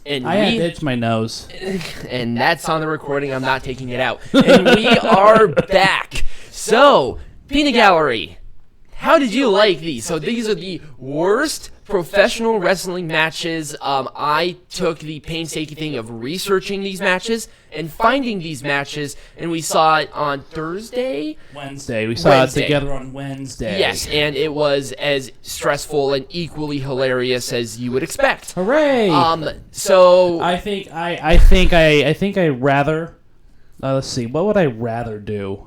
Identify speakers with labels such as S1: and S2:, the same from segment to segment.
S1: I had to itch my nose.
S2: And that's on the recording. I'm not taking it out. And we are back. So, Peanut Gallery, how did you like these? So these are the worst professional wrestling matches. I took the painstaking thing of researching these matches and finding these matches, and we saw it on
S1: Wednesday. We saw it together on Wednesday.
S2: Yes, and it was as stressful and equally hilarious as you would expect.
S1: Hooray!
S2: So
S1: I think I rather. Let's see. What would I rather do?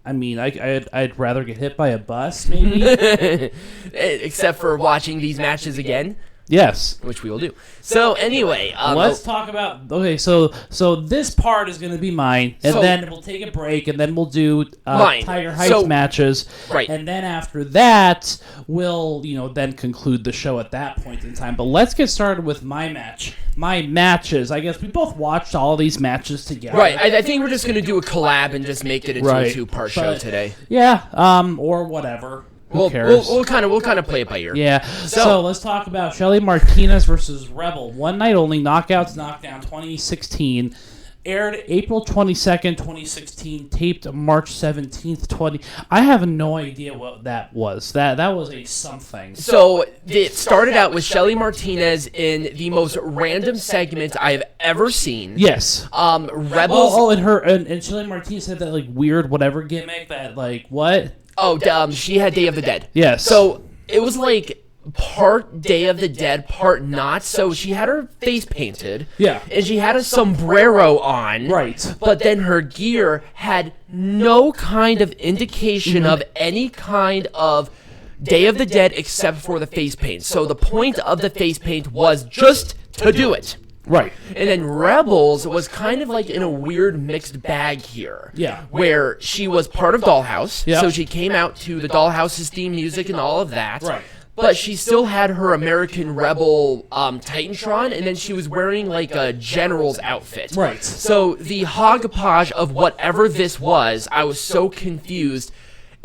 S1: I mean, I'd rather get hit by a bus, maybe.
S2: Except for watching these matches again.
S1: Yes,
S2: which we will do. So anyway,
S1: let's talk about. Okay, so this part is going to be mine, and then we'll take a break, and then we'll do Tiger Heights matches,
S2: right?
S1: And then after that, we'll then conclude the show at that point in time. But let's get started with my matches. I guess we both watched all these matches together,
S2: right? I think we're just going to do a collab and just make it into a two-part show today.
S1: Yeah, or whatever. Who cares?
S2: We'll kind of play it by ear.
S1: Yeah. So let's talk about Shelly Martinez versus Rebel. One night only. Knockdown 2016. Aired April 22nd, 2016. Taped March 17th, 20. I have no idea what that was. That was a something.
S2: So it started out with Shelly Martinez in the most random segment I have ever seen.
S1: Yes.
S2: Rebels.
S1: And Shelly Martinez had that weird whatever gimmick that what?
S2: Oh, she had Day of the Dead.
S1: Yes.
S2: So it was part Day of the Dead, part not. So she had her face painted.
S1: Yeah.
S2: And she had a sombrero on.
S1: Right.
S2: But then her gear had no kind of indication of any kind of Day of the Dead except for the face paint. So the point of the face paint was just to do it.
S1: Right.
S2: And then Rebels was kind of in a weird mixed bag here.
S1: Yeah.
S2: Where she was part of Dollhouse.
S1: Yep.
S2: So she came out to the Dollhouse's theme music and all of that.
S1: Right.
S2: But she still had her American Rebel Titantron, and then she was wearing a general's outfit.
S1: Right.
S2: So the hodgepodge of whatever this was, I was so confused.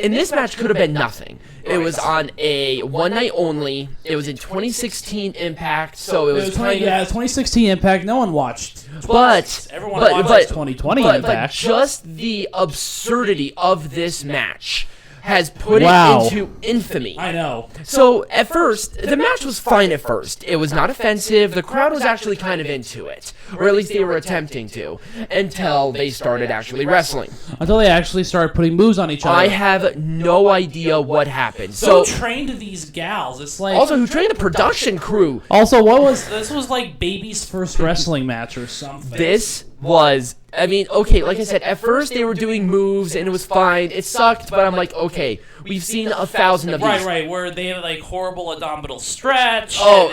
S2: And this match could have been nothing. Right. It was on a one night only. It was in 2016 Impact, so it was
S1: 2016 Impact. No one watched. Everyone watched 2020 Impact.
S2: But just the absurdity of this match has put it into infamy.
S1: I know.
S2: So, at first, the match was fine at first. It was not offensive. The crowd was actually kind of into it. Or at least they were attempting to. Until they started actually wrestling.
S1: Until they actually started putting moves on each other.
S2: I have no idea what happened.
S1: Who trained these gals? It's
S2: also, who trained the production crew?
S1: Also, this was Baby's first wrestling match or something.
S2: This was... okay, like I said, at first they were doing moves and it was fine. It sucked, but I'm okay, we've seen 1,000 of these.
S1: Right, where they had horrible abdominal stretch.
S2: No.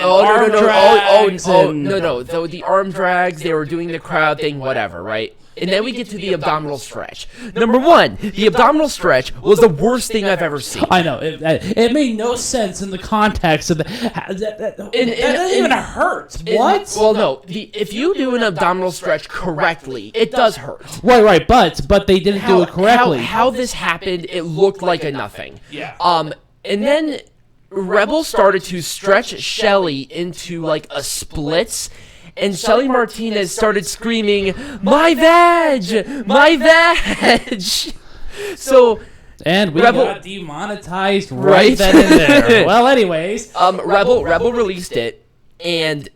S2: So the arm drags, they were doing the crowd thing, whatever, right? And then we get to the abdominal stretch. Number one, the abdominal stretch was the worst thing I've ever seen.
S1: I know. It made no sense in the context of it doesn't even hurt. What?
S2: Well, no. If you do an abdominal stretch correctly, it does hurt.
S1: Right. But they didn't do it correctly.
S2: How this happened, it looked like a nothing.
S1: Yeah.
S2: And then Rebel started to stretch Shelly into a splits. And Shelly Martinez started screaming, "My vag! My vag!" So,
S1: and we got demonetized right then and there. Well, anyways,
S2: Rebel released it, and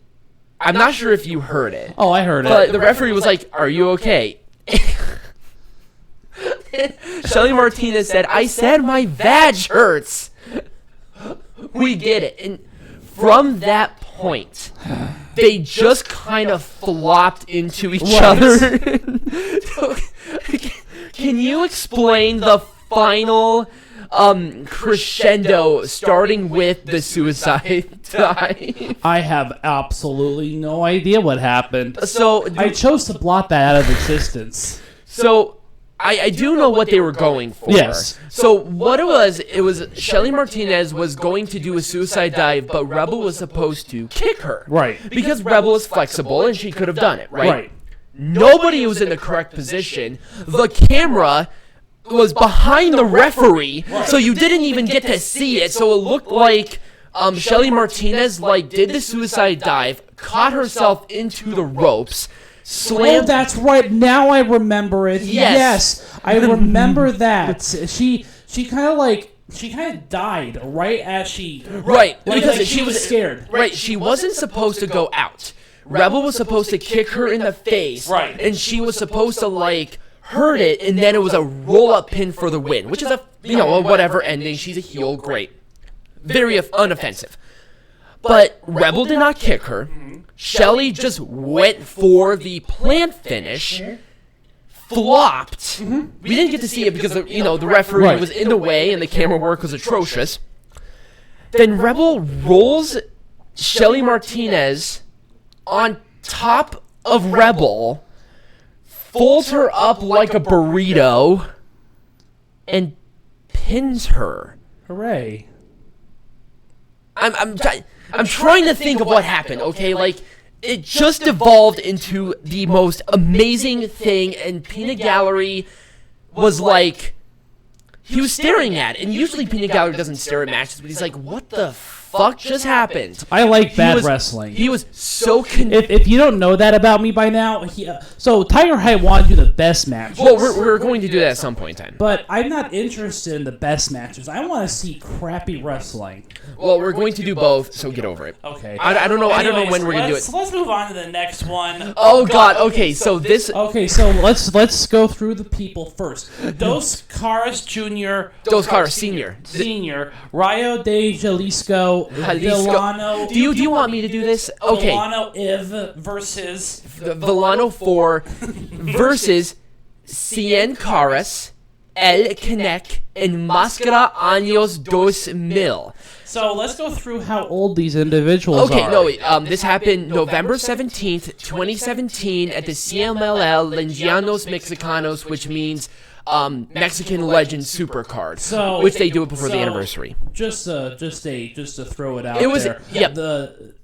S2: I'm not sure if you heard it.
S1: Oh, I heard it.
S2: But the referee was like, "Are you okay?" Shelly Martinez said, "I said my vag hurts." We get it, and from that point, they just kind of flopped into each other. Can you explain the final crescendo starting with the suicide dive?
S1: I have absolutely no idea what happened.
S2: So
S1: I chose to blot that out of existence.
S2: So I do know what they were going for.
S1: Yes.
S2: So what it was Shelly Martinez was going to do a suicide dive, but Rebel was supposed to kick her.
S1: Right.
S2: Because Rebel is flexible and she could have done it, right? Right. Nobody was in the correct position. The camera was behind the referee, so you didn't even get to see it. So it looked like Shelly Martinez did the suicide dive, caught herself into the ropes,
S1: Oh,
S2: slammed.
S1: that's right. Now I remember it.
S2: Yes.
S1: I remember that. She kind of died right as she
S2: because
S1: she was scared.
S2: Right, she wasn't supposed to go out. Rebel was supposed to kick her in the face,
S1: Right.
S2: and she was supposed to hurt it, and then it was a roll-up pin for the win, which is a whatever ending. She's a heel, great, very unoffensive. But Rebel did not kick her. Shelly just went for the plant finish. Flopped. We didn't get to see it because the referee was in the way and the camera work was atrocious. Then Rebel rolls Shelly Martinez on top of Rebel, folds her up like a burrito, and pins her.
S1: Hooray!
S2: I'm trying to think of what happened. Okay, it just evolved into the most amazing thing, and Peanut Gallery was he was staring at it, and usually Peanut Gallery doesn't stare at matches, but he's like, what the fuck just happened?
S1: I like bad wrestling.
S2: He was so
S1: If you don't know that about me by now, so Tiger Height wanted to do the best matches.
S2: Well, we're going to do that at some point in time.
S1: But I'm not interested in the best matches. I want to see crappy wrestling.
S2: Well, we're going to do both, so get over it.
S1: Okay.
S2: I don't know. I don't know when we're gonna do it.
S1: Let's move on to the next one.
S2: Oh God. Okay. So this.
S1: Okay. So let's go through the people first. Dos Caras Jr.
S2: Dos Caras Senior.
S1: Rayo de Jalisco. Villano.
S2: Do you want me to do this? Okay.
S1: Villano Iv versus
S2: Villano 4 versus Cien Caras, El Canek, and Mascara Años 2000.
S1: So let's go through how old these individuals are.
S2: Okay, no, this happened November 17th, 2017 at the CMLL Leyendas Mexicanas, which means Mexican Legend Supercard, which they do it before the anniversary.
S1: Just to throw it out
S2: it was,
S1: there.
S2: Yep.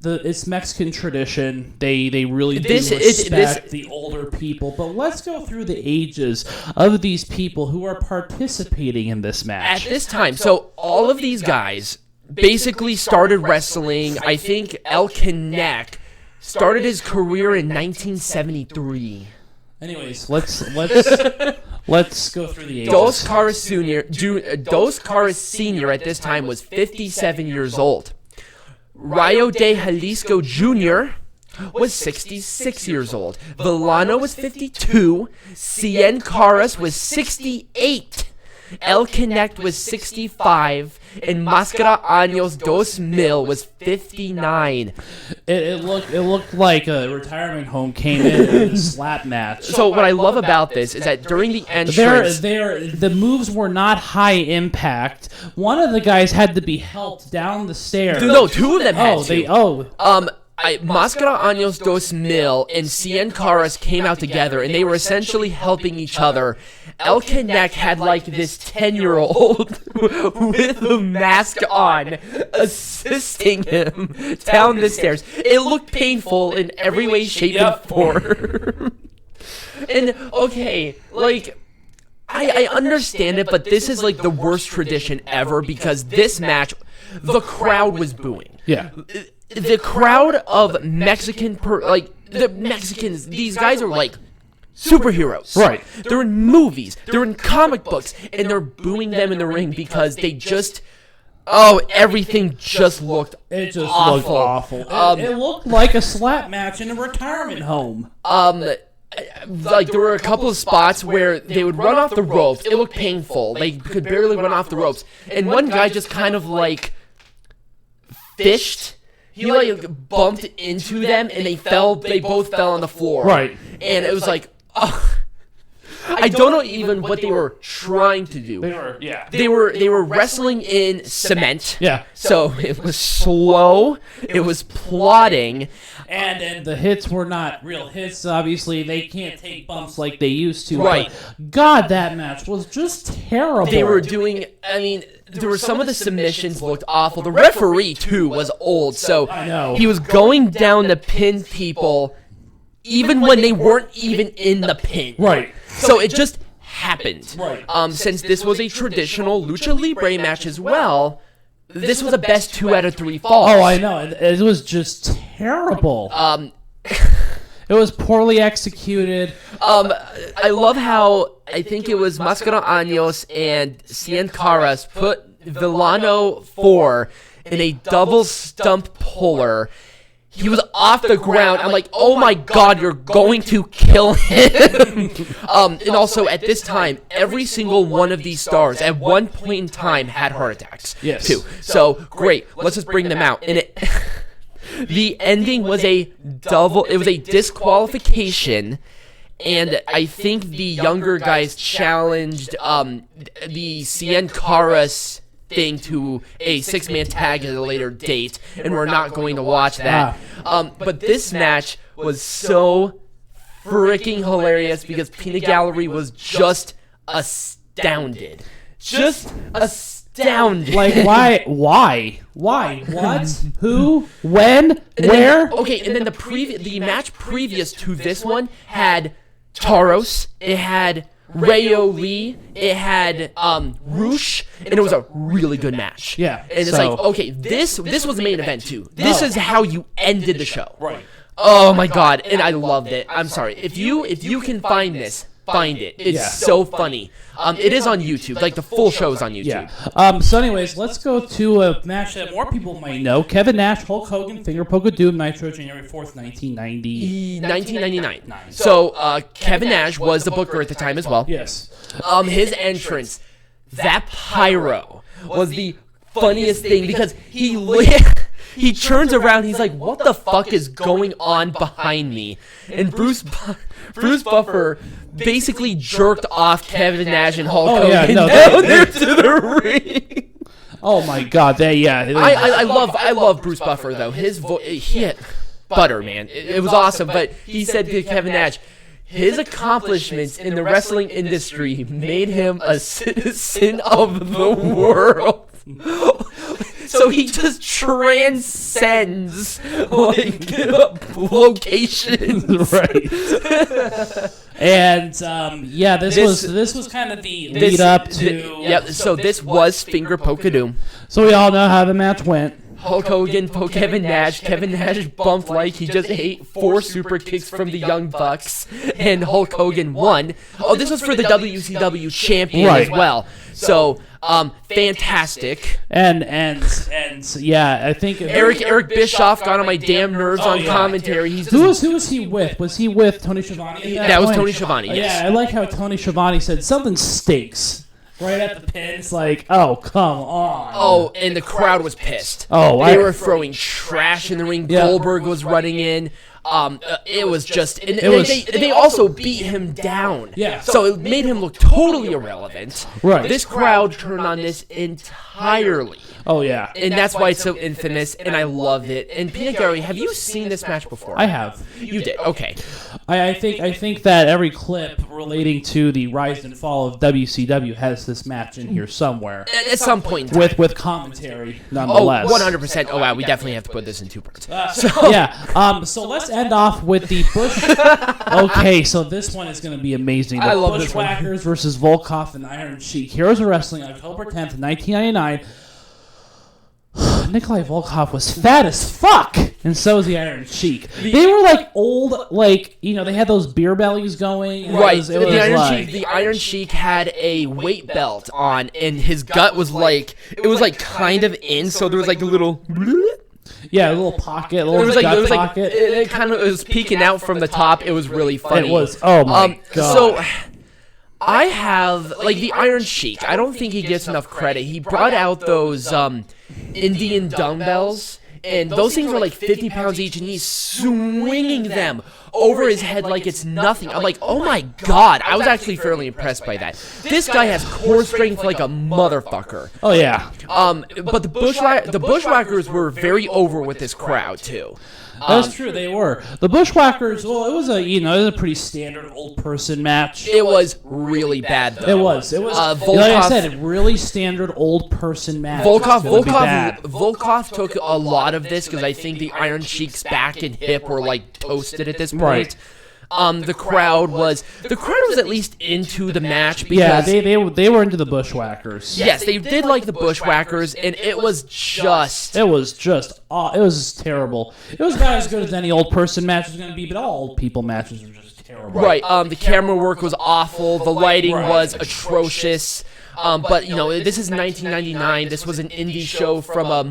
S1: It's Mexican tradition. They really do respect the older people. But let's go through the ages of these people who are participating in this match
S2: at this time. So all of these guys basically started wrestling. I think El Canek started his career in 1973.
S1: Anyways, let's go through the ages.
S2: Dos Caras Senior at this time was 57 years old. Rayo de Jalisco Jr. was 66 years old. Villano was 52. Cien Caras was 68. El Canek was 65, and Mascara Años 2000 was 59.
S1: It looked like a retirement home came in a slap match.
S2: So what I love about this is that during the entrance,
S1: the moves were not high impact. One of the guys had to be helped down the stairs.
S2: No, two of them had to. Mascara Años 2000 and Cien Caras came out together, and they were essentially helping each other. El Canek had this 10-year-old with a mask on, assisting him down the stairs. It looked painful in every way, shape, and form. And, okay, I understand it, but this is, the worst tradition ever, because this match, the crowd was booing.
S1: Yeah.
S2: The crowd of the Mexicans, these guys are superheroes.
S1: Right.
S2: They're in movies, they're in comic books, and they're booing them in the ring because they just, everything just looked awful.
S1: It looked like a slap match in a retirement home.
S2: There were a couple of spots where they would run off the ropes. It looked painful. They could barely run off the ropes. And one guy just kind of fished. He bumped into them, and they both fell on the floor.
S1: Right.
S2: And it was I don't know even what they were trying to do. They were wrestling in cement.
S1: Yeah.
S2: So it was slow. It was plodding.
S1: And the hits were not real hits, obviously. They can't take bumps like they used to.
S2: Right.
S1: But God, that match was just terrible.
S2: They were doing, there were some of the submissions looked awful. The referee, too, was old. So
S1: I know.
S2: He was going down to pin people even when they weren't even in the pin.
S1: Right.
S2: So it just happened.
S1: Right.
S2: Since this was a traditional Lucha Libre match as well, this was a best 2 out of 3 falls.
S1: Oh, I know. It was just terrible. It was poorly executed.
S2: I love how I think it was Mascaras and Cien Caras put Villano 4 in a double stump puller. He was off the ground. I'm like, oh my god, you're going to kill him. And also, at this time, every single one of these stars at one point in time had heart attacks.
S1: Yes.
S2: Too. So, great. Let's just bring them out. And the ending was a disqualification. And I think the younger guys challenged the Cien Caras thing to a 6-man tag at a later date, and we're not going to watch that. But this match was so freaking hilarious because Peanut Gallery was just astounded. Just astounded.
S1: Like, why? What? Who? When? Where?
S2: And then the match previous to this one had Taros, it had Rayo Lee, it had Roosh, and it was a really good match.
S1: Yeah.
S2: And it's like, okay, this was the main event too. This is how you ended the show.
S1: Right.
S2: Oh my god, and I loved it. I'm sorry. If you can find this, find it. It's so funny. It is on YouTube. Like, the full show is on YouTube.
S1: Yeah. So anyways, let's go to a match that more people might know. Kevin Nash, Hulk Hogan, Finger Poke of Doom, Nitro, January 4th, 1990.
S2: 1999. So, Kevin Nash was the booker at the time as well.
S1: Yes.
S2: His entrance, that pyro, was the funniest thing because he turns around, he's like, what the fuck is going on behind me? And Bruce Buffer basically jerked off Kevin Nash and Hulk Hogan down there to the ring.
S1: Oh my god,
S2: I love Bruce Buffer though. His voice, he had butter, man. It was awesome. But he said to Kevin Nash, his accomplishments in the wrestling industry made him a citizen of the world. So he just transcends like locations,
S1: right? And this was kind of the lead up to.
S2: So this was Finger Poke of Doom.
S1: So we all know how the match went.
S2: Hulk Hogan poked Kevin Nash. Kevin Nash bumped like he just ate 4 super kicks from the Young Bucks, and Hulk Hogan won. Oh, this was for the WCW champion as well. So, fantastic.
S1: And yeah, I think
S2: Eric Bischoff got on my damn nerves on commentary.
S1: Who was he with? Was he with Tony Schiavone?
S2: That was Tony Schiavone. Yes.
S1: Yeah, I like how Tony Schiavone said something stinks. Right at the pin, it's like, oh, come on.
S2: Oh, and the crowd was pissed.
S1: Oh,
S2: they were throwing trash in the ring. Yeah. Goldberg was running in. It was just, and they also beat him down.
S1: Yeah.
S2: So it made him look totally irrelevant.
S1: Right.
S2: This crowd turned on this entirely.
S1: Oh yeah.
S2: And that's why it's so infamous, and I loved it. And Peanut Gallery, have you seen this match before?
S1: I have.
S2: You did. Okay.
S1: I think that every clip relating to the rise and fall of WCW has this match in here somewhere.
S2: At some point.
S1: With commentary, nonetheless.
S2: Oh, 100%. Oh wow, we definitely have to put this in 2 parts.
S1: So let's end off with the Okay, so this one is going to be amazing. The
S2: I love this one.
S1: Bushwackers versus Volkoff and Iron Sheik. Heroes of Wrestling, October 10th, 1999. Nikolai Volkoff was fat as fuck, and so was the Iron Sheik. They were like old, like, they had those beer bellies going.
S2: Right. The Iron Sheik had a weight belt on, and his gut was like, it was like kind of in, so there was like a little.
S1: Yeah, a little pocket, gut pocket.
S2: It kind of was peeking out from the top. It was really funny.
S1: It was. Oh my god.
S2: So I have the Iron Sheik. I don't think he gets enough credit. He brought out those Indian dumbbells, and those things were like 50 pounds each, and he's swinging them over his head like it's nothing. I'm like, oh my god. I was actually fairly impressed by that. This guy has core strength like a motherfucker.
S1: Oh yeah.
S2: But the Bushwackers were very over with this crowd too.
S1: That's true, they were. The Bushwackers, well, it was a pretty standard old person match.
S2: It was really bad though.
S1: It was.
S2: Volkoff,
S1: like I said, really standard old person match.
S2: Volkoff took a lot of this because I think the Iron Sheik's back and hip were like toasted at this point. the crowd was at least into the match
S1: Yeah,
S2: because
S1: they were into the Bushwackers.
S2: yes, they did like the Bushwackers, and it was
S1: terrible. It was about as good as any old person match was going to be, but all old people matches were just terrible.
S2: right. The camera work was awful. The lighting was atrocious. But this is 1999. This was an indie show from a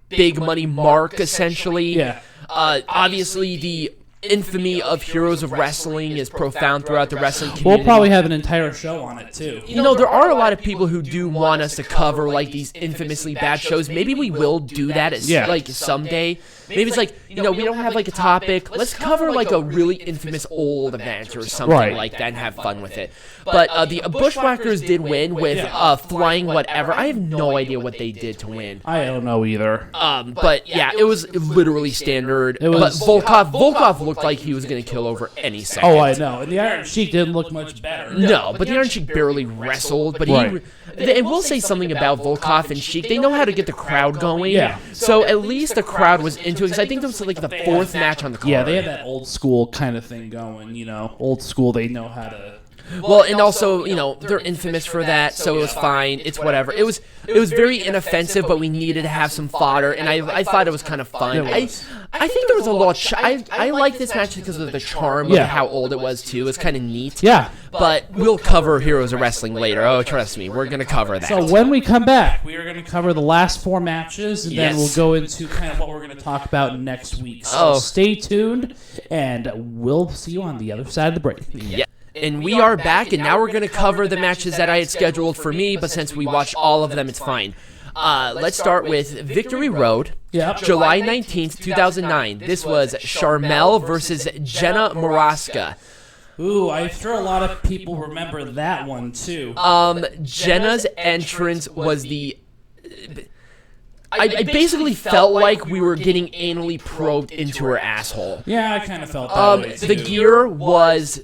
S2: big money mark, essentially.
S1: Yeah.
S2: Obviously, the infamy of Heroes of Wrestling is profound throughout the wrestling community.
S1: We'll probably have an entire show on it, too.
S2: There are a lot of people who do want us to cover, like, these infamously bad shows. Maybe we will do that, someday. Maybe it's like, we don't have, like, a topic. Let's cover, like, a really infamous old event or something like that and have fun with it. But the Bushwackers did win with Flying Whatever. I have no idea what they did to win.
S1: I don't know either.
S2: But, yeah, it was literally standard. But Volkoff looked like he was going to kill over any second.
S1: Oh, I know. And the Iron Sheik didn't look much better.
S2: No, but the Iron Sheik barely wrestled. But it will say something about Volkoff and Sheik. They know how to get the crowd going.
S1: Yeah.
S2: So at least the crowd was into it. Because I think it was like the fourth match on the card.
S1: Yeah, they had that old school kind of thing going. Old school. They know how to.
S2: Well, and also, they're infamous for that, so it was fine. It's whatever. It was very inoffensive, but we needed to have some fodder, and I thought it was kind of fun. I think there was a lot. I like this match because of the charm of how old it was too. It was kind of neat.
S1: Yeah.
S2: But we'll cover Heroes of Wrestling later. Oh, trust me, we're gonna cover that.
S1: So when we come back, we are going to cover the last 4 matches, and then we'll go into kind of what we're going to talk about next week. So stay tuned, and we'll see you on the other side of the break.
S2: Yeah. And we are back, and now we're going to cover the matches that I had scheduled for me, but since we watched all of them, it's fine. Let's start with Victory Road, July 19th, 2009. This was Sharmell versus Jenna Morasca.
S1: Ooh, I'm sure a lot of people remember that one, too.
S2: Jenna's entrance was the... I basically felt like we were getting anally probed into her asshole.
S1: Yeah, I kind of felt that way, too.
S2: The gear was...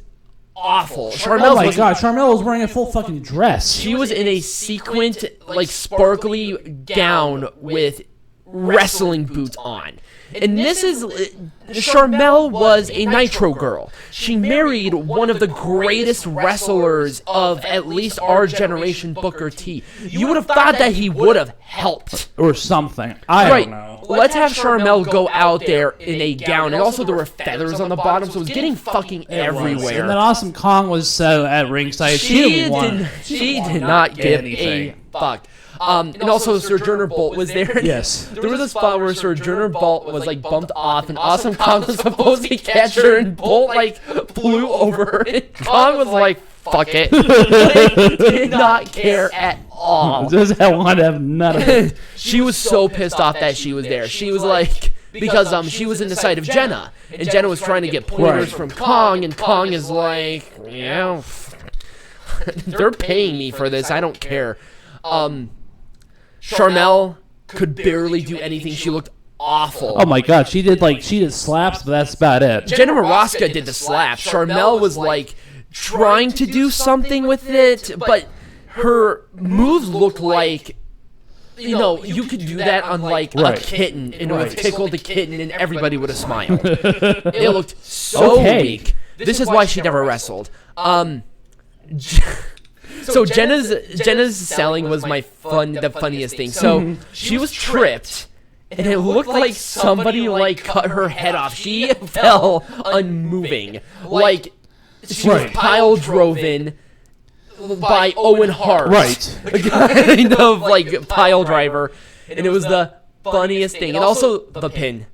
S2: awful.
S1: Oh my god, Sharmell was wearing a full fucking dress.
S2: She was in a sequined, like, sparkly gown with wrestling boots on. And this is... Sharmell was a Nitro girl. She married one of the greatest wrestlers of at least our generation, Booker T. You would have thought that he would have helped.
S1: Or something. I don't know.
S2: Let's have Sharmell go out there in a gown. And also there were feathers on the bottom, so it was getting fucking everywhere.
S1: And then Awesome Kong was at ringside. She
S2: did not give a fuck. And also Sojourner Bolt was there.
S1: Yes.
S2: There was a spot where Sojourner Bolt was like bumped off, and Awesome Kong was supposed to catch her, and Bolt like flew over her. And Kong was like, "Fuck it," like, did not care at all.
S1: Just I want to have none of it.
S2: She was so pissed off that she was there. She was like, because she was in the sight of Jenna, and Jenna was trying to get pointers from Kong, and Kong is like, yeah, they're paying me for this. I don't care. Sharmell could barely do anything. She looked awful.
S1: Oh my god, she did slaps, but that's about it.
S2: Jenna Morasca did the slaps. Sharmell was like trying to do something with it, but her moves looked like, you could do that on like a kitten, and it would tickle the kitten, and everybody would have smiled. It looked so weak. This is why she never wrestled. So Jenna's selling was the funniest thing. So she was tripped, and it looked like somebody like cut her head off. She fell unmoving, like she was pile driven by Owen Hart, a kind of like pile driver, and it was the funniest thing. And also the pin.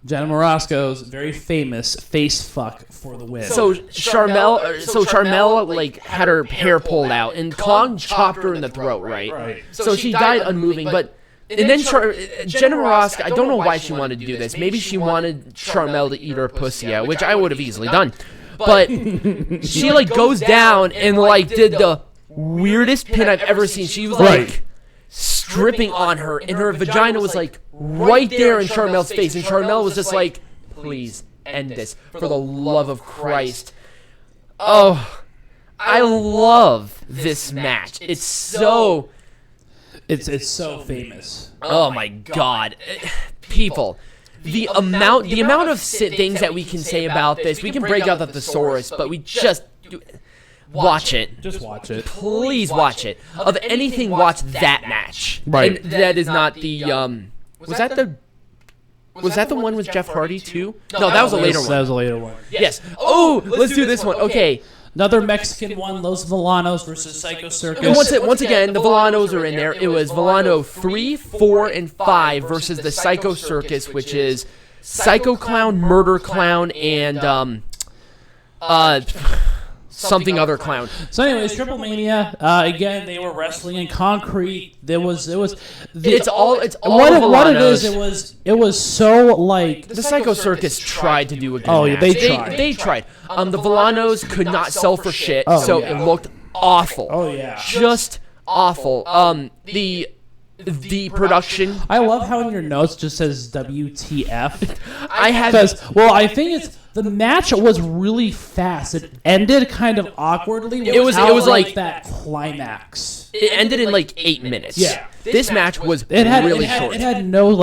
S1: Jenna Morasco's very famous face fuck for the win.
S2: So Sharmell like had her hair pulled out, and Kong chopped her in the throat, right? So she died unmoving, but and then Jenna Morasca, I don't know why she wanted to do this. Maybe she wanted Sharmell to eat her pussy out, which I would have easily done. But she like goes down and like did the weirdest pin I've ever seen. She was like stripping on her, and her vagina was like right there in Sharmell's face, and Sharmell was just like, please end this for the love of Christ. Oh, I love this match. It's so
S1: it's so famous.
S2: Oh my god. People, the amount of things that we can say about this, we can break out the thesaurus, but we just watch it.
S1: Just watch it.
S2: Please watch it. Of anything, watch that match.
S1: Right.
S2: And that is not the was that the one with Jeff Hardy too? No, that was a later one.
S1: That was a later one.
S2: Yes. Oh, let's do this one. Okay.
S1: Another Mexican one, Los Villanos versus Psycho Circus.
S2: And once again, the Villanos are in there. It was Villano 3, 4, and 5 versus the Psycho Circus, which is Psycho Clown, Murder Clown, and something other clown.
S1: So anyways, Triplemania, again, they were wrestling in concrete. What it was so like
S2: the Psycho Circus tried to do a good match.
S1: They tried.
S2: They tried. The Villanos could not sell for shit, so it looked awful.
S1: Oh yeah.
S2: Just awful. The production.
S1: I love how in your notes it just says WTF.
S2: I
S1: think it's the match was really fast. It ended kind of awkwardly.
S2: It was like
S1: that climax.
S2: It ended in like 8 minutes.
S1: Yeah.
S2: This match was really short.
S1: It had no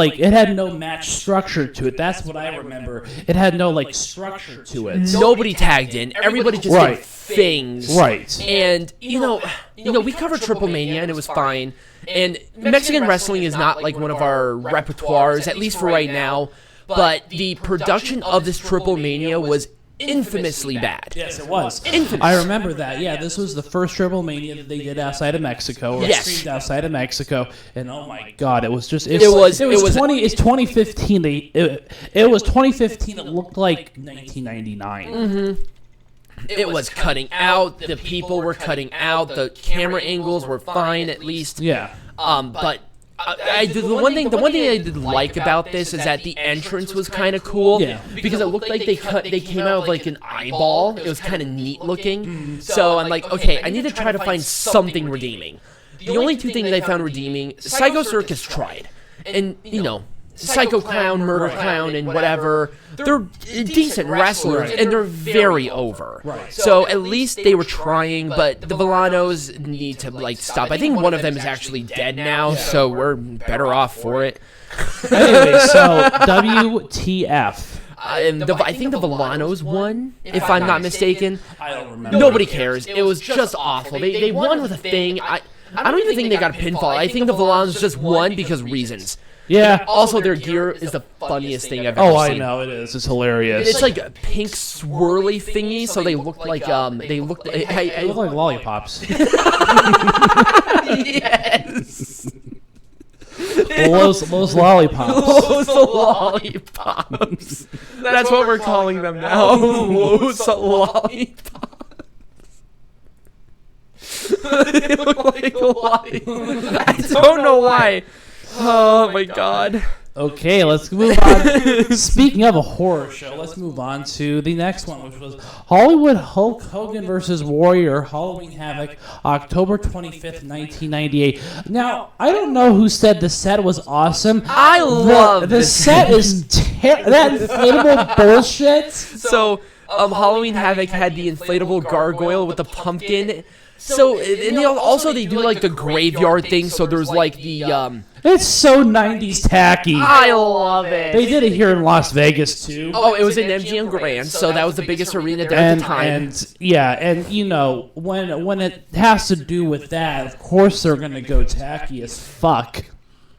S1: match structure to it. That's what I remember. It had no like structure to it.
S2: Nobody tagged in. Everybody just did things.
S1: Right.
S2: And we covered Triplemania and it was fine. And Mexican wrestling is not like one of our repertoires, at least for right now. But the production of this Triplemania was infamously bad.
S1: Yes, it was.
S2: Infamous.
S1: I remember that. Yeah, this was the first Triplemania that they did outside of Mexico, or streamed outside of Mexico, and oh my God, it was just it was 2015. It was 2015. It looked like 1999.
S2: Mm-hmm. It was cutting out. The people were cutting out. The camera angles were fine, at least.
S1: Yeah.
S2: But the one thing I did like about this is that the entrance was kind of cool.
S1: Yeah.
S2: Because it looked like they came out of like an eyeball. It was kind of neat looking. Mm-hmm. So I'm like, okay, I need to try to find something redeeming. The only two things I found redeeming, Psycho Circus tried, and Psycho Clown, Murder Clown, and whatever. They're decent wrestlers, and they're very over.
S1: Right.
S2: So at least they were trying, but the Villanos need to stop. I think one of them is actually dead now, so we're better off for it.
S1: Anyway, so WTF.
S2: I think the Villanos won, if I'm not mistaken.
S1: I don't remember.
S2: Nobody cares. It was just awful. They won with a thing. I don't even think they got a pinfall. I think the Villanos just won because reasons.
S1: Yeah.
S2: Also, their gear is the funniest thing I've ever seen.
S1: Oh, I know it is. It's hilarious.
S2: It's like a pink swirly thingy, so they look like
S1: They look like lollipops.
S2: Yes.
S1: Those lollipops.
S2: Those lollipops. That's what we're calling them now. Those lollipops. They look like lollipops. I don't know why. Oh my God.
S1: Okay, let's move on. Speaking of a horror show, let's move on to the next one, which was Hollywood Hulk Hogan versus Warrior, Halloween Havoc, October 25th, 1998. Now, I don't know who said the set was awesome.
S2: I love
S1: the set is that inflatable bullshit.
S2: So, Halloween Havoc had the inflatable gargoyle with the pumpkin. So, and they do like the graveyard thing, so there's like the,
S1: It's so 90s tacky.
S2: I love it.
S1: They did it here in Las Vegas, too.
S2: Oh, it was in MGM Grand, so that was the biggest arena there at the time.
S1: And when it has to do with that, of course they're going to go tacky as fuck.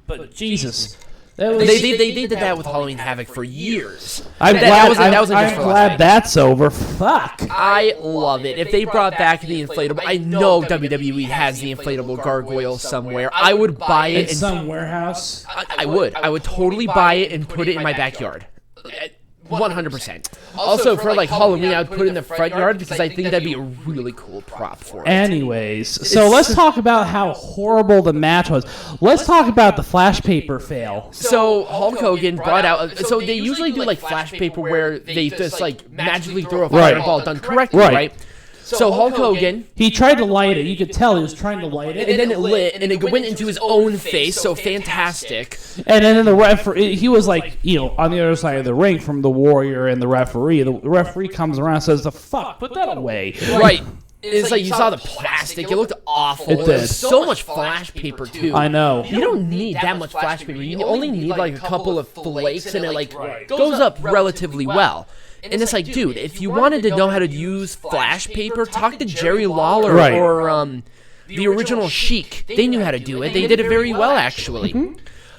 S1: But Jesus.
S2: They did that with Halloween Havoc for years.
S1: I'm glad that's over. Fuck.
S2: I love it. If they brought back the inflatable, I know WWE has the inflatable gargoyle somewhere. I would buy it
S1: in some warehouse.
S2: I would totally buy it and put it in my backyard. 100%. Also, for like Halloween, I would put it in the front yard because I think that'd be a really cool prop for it.
S1: Anyways, so let's talk about how horrible the match was. Let's talk about the flash paper fail.
S2: So Hulk Hogan brought out. So they usually do like flash paper where they just like magically throw a fireball done correctly, right? So Hulk Hogan,
S1: he tried to light it. You could tell he was trying to light it,
S2: and then it lit, and it went into his own face. So fantastic.
S1: And then the referee, he was like, on the other side of the ring from the Warrior and the referee. The referee comes around and says, "The fuck, put that away."
S2: Right. It's like you saw the plastic. It looked awful.
S1: It did.
S2: There's so much flash paper, too.
S1: I know.
S2: You don't need that much flash paper. You only need like a couple of flakes, and it like goes up relatively well. And it's like, dude, if you wanted to know how to use flash paper, talk to Jerry Lawler or the original Sheik. They knew how to do it. They did it very well, actually.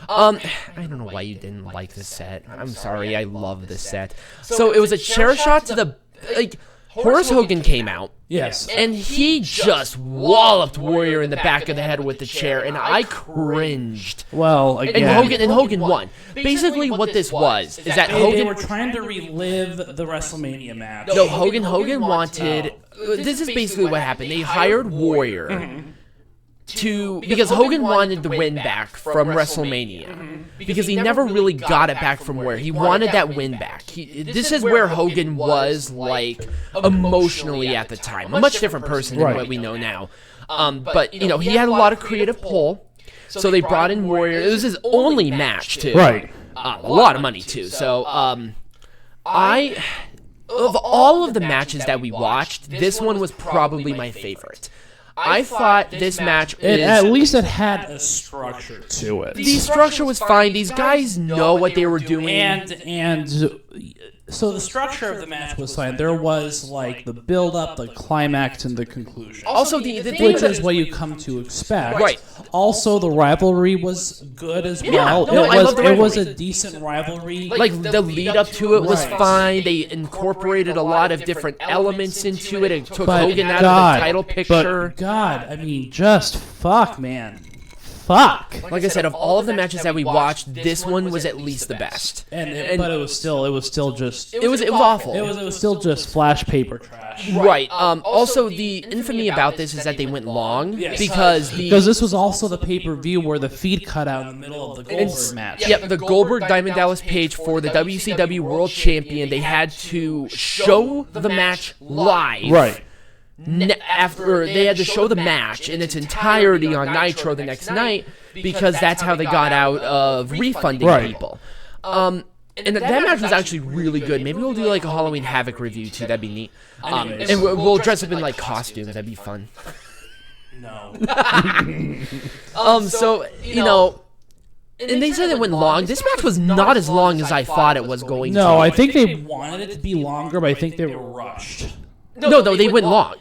S2: I don't know why you didn't like this set. I'm sorry. I love this set. So it was a chair shot to the Horace Hogan came out.
S1: Yes.
S2: And he just walloped Warrior in the back of the head with the chair, and I cringed.
S1: Well, again.
S2: And Hogan won. Basically, what this was is that
S1: They were trying to relive the WrestleMania match.
S2: No, Hogan wanted. This is basically what happened. They hired Warrior because Hogan wanted the win back from WrestleMania because he never really got it back from Warrior. He wanted that win back. This is where Hogan was like emotionally at the time, a much different person than what we know now. But you know, he had a lot of creative pull, so they brought in Warrior. It was his only match too.
S1: Right.
S2: A lot of money too. So of all of the matches that we watched, this one was probably my favorite. I thought this match
S1: at least it had a structure to it.
S2: The structure was fine. These guys know what they were doing.
S1: And so the structure of the match was fine. There was like the build up, the climax, and the conclusion.
S2: Also, the thing
S1: which is what you come to expect.
S2: Right.
S1: Also, the rivalry was good as well. It was a decent rivalry.
S2: Like the lead up to it was fine. They incorporated a lot of different elements into it. It took Hogan out of the title picture.
S1: But God, I mean, just fuck, man. Fuck.
S2: Like I said, of all of the matches that we watched, this one was at least the best.
S1: But it was still just.
S2: It was awful.
S1: It was still just flash paper trash.
S2: Right. Also, the infamy about this is that they went long because
S1: this was also the pay-per-view where the feed cut out in the middle of the Goldberg match.
S2: Yep, the Goldberg Diamond Dallas Page for the WCW World Champion. They had to show the match live.
S1: Right.
S2: After they had to show the match in its entirety on Nitro the next night because that's how they got out of refunding people. And that match was actually really good. Maybe we'll do like a Halloween Havoc review too. That'd be neat. And we'll dress up in like costumes. That'd be fun.
S1: No.
S2: So you know. And they said it went long. This match was not as long as I thought it was going to.
S1: No, I think they wanted it to be longer, but I think they were rushed.
S2: No, they went long.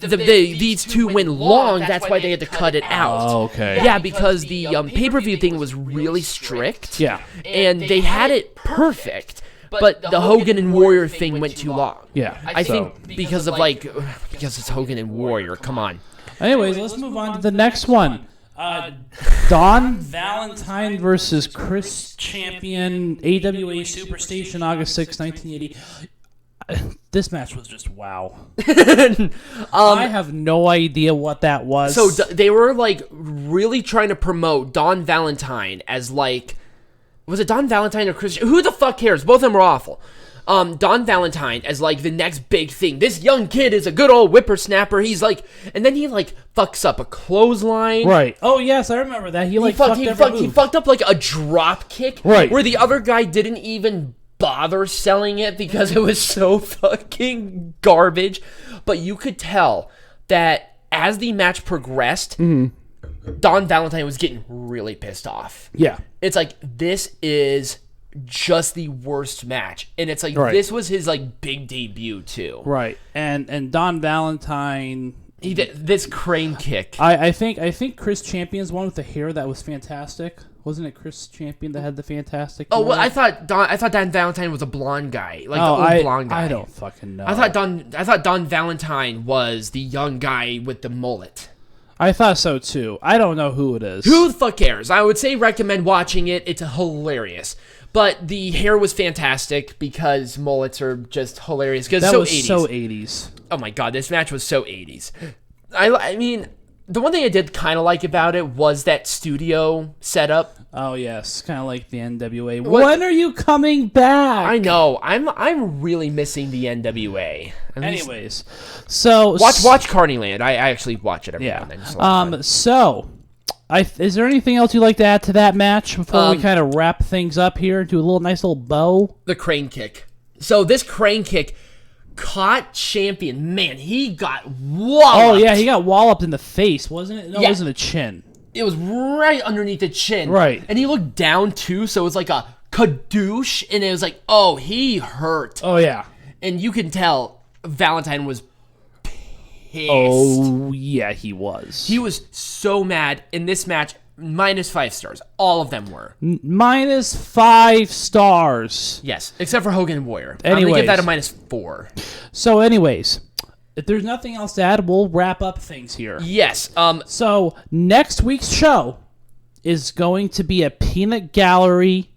S2: These two went long. That's why they had to cut it out.
S1: Oh, okay.
S2: Yeah, because the pay-per-view thing was really strict.
S1: Yeah.
S2: And they had it perfect, but the Hogan and Warrior thing went too long.
S1: Yeah.
S2: I think because it's Hogan and Warrior. Come on.
S1: Anyways, let's move on to the next one. Don Valentine versus Chris Champion, AWA Superstation, August 6, 1980. This match was just wow. I have no idea what that was.
S2: So they were like really trying to promote Don Valentine as like, was it Don Valentine or Chris? Who the fuck cares? Both of them were awful. Don Valentine as like the next big thing. This young kid is a good old whippersnapper. He's like, and then he like fucks up a clothesline.
S1: Right. Oh yes, I remember that. He
S2: fucked up like a drop kick.
S1: Right.
S2: Where the other guy didn't even bother selling it because it was so fucking garbage. But you could tell that as the match progressed, Don Valentine was getting really pissed off.
S1: Yeah.
S2: It's like, this is just the worst match. And it's like, this was his like big debut too.
S1: Right. And Don Valentine,
S2: he did this crane kick.
S1: I think Chris Champion's one with the hair that was fantastic. Wasn't it Chris Champion that had the fantastic?
S2: Oh well, I thought Don Valentine was a blonde guy, like the old blonde guy.
S1: I don't fucking know.
S2: I thought Don Valentine was the young guy with the mullet.
S1: I thought so too. I don't know who it is.
S2: Who the fuck cares? I would say recommend watching it. It's hilarious. But the hair was fantastic because mullets are just hilarious. Because
S1: that
S2: so
S1: was
S2: 80s.
S1: so 80s.
S2: Oh my god, this match was so 80s. I mean, the one thing I did kind of like about it was that studio setup.
S1: Oh yes, kind of like the NWA. When are you coming back?
S2: I know. I'm really missing the NWA.
S1: Anyways, so
S2: watch Carneyland. I actually watch it every now and then.
S1: So. Is there anything else you'd like to add to that match before we kind of wrap things up here and do a nice little bow?
S2: The crane kick. So this crane kick caught champion. Man, he got walloped.
S1: Oh, yeah, he got walloped in the face, wasn't it? No,
S2: Yeah.
S1: it wasn't a chin.
S2: It was right underneath the chin.
S1: Right.
S2: And he looked down, too, so it was like a kadoosh, and it was like, oh, he hurt.
S1: Oh, yeah.
S2: And you can tell Valentine was pissed.
S1: Oh, yeah, he was.
S2: He was so mad in this match. -5 stars. All of them were.
S1: -5 stars.
S2: Yes, except for Hogan and Warrior. I'm going to give that a -4.
S1: So, anyways, if there's nothing else to add, we'll wrap up things here.
S2: Yes.
S1: So, next week's show is going to be a peanut gallery,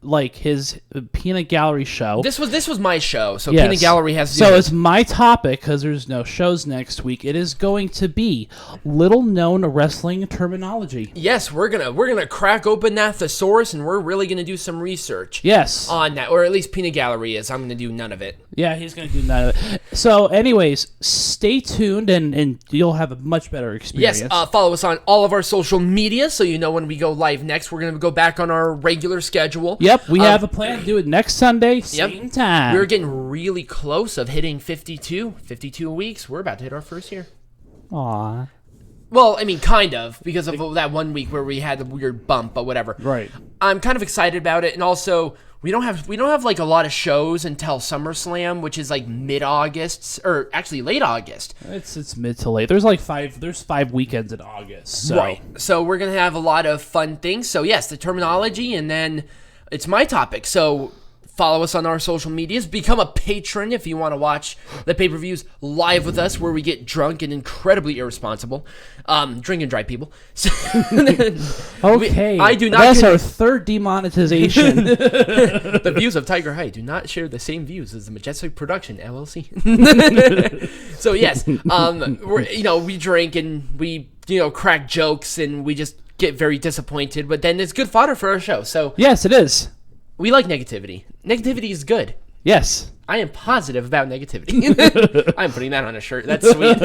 S1: like his peanut gallery show.
S2: This was my show, so
S1: Yes.
S2: Peanut Gallery has to do
S1: So
S2: this.
S1: it's my topic because there's no shows next week. It is going to be little known wrestling terminology.
S2: Yes, we're gonna crack open that thesaurus, and we're really gonna do some research.
S1: Yes.
S2: On that, or at least Peanut Gallery is. I'm gonna do none of it.
S1: Yeah, he's going to do none of it. So, anyways, stay tuned, and you'll have a much better experience.
S2: Yes, follow us on all of our social media so you know when we go live next. We're going to go back on our regular schedule.
S1: Yep, we have a plan to do it next Sunday, same time.
S2: We're getting really close of hitting 52 weeks. We're about to hit our first year.
S1: Aw.
S2: Well, I mean, kind of, because of that 1 week where we had the weird bump, but whatever.
S1: Right.
S2: I'm kind of excited about it, and also we don't have like a lot of shows until SummerSlam, which is like mid-August, or actually late August.
S1: It's mid to late. There's 5 weekends in August. So.
S2: Right. So we're gonna have a lot of fun things. So yes, the terminology, and then it's my topic. So follow us on our social medias. Become a patron if you want to watch the pay-per-views live with us, where we get drunk and incredibly irresponsible, drink and drive people. So
S1: Okay.
S2: I do not.
S1: That's our third demonetization.
S2: The views of Tiger High do not share the same views as the Majestic Production LLC. So yes, we drink and we crack jokes and we just get very disappointed, but then it's good fodder for our show. So
S1: Yes, it is.
S2: we like negativity. Negativity is good.
S1: Yes.
S2: I am positive about negativity. I'm putting that on a shirt. That's sweet.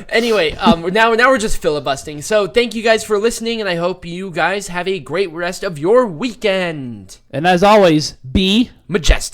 S2: Anyway, now we're just filibustering. So thank you guys for listening, and I hope you guys have a great rest of your weekend.
S1: And as always, be
S2: Majestic.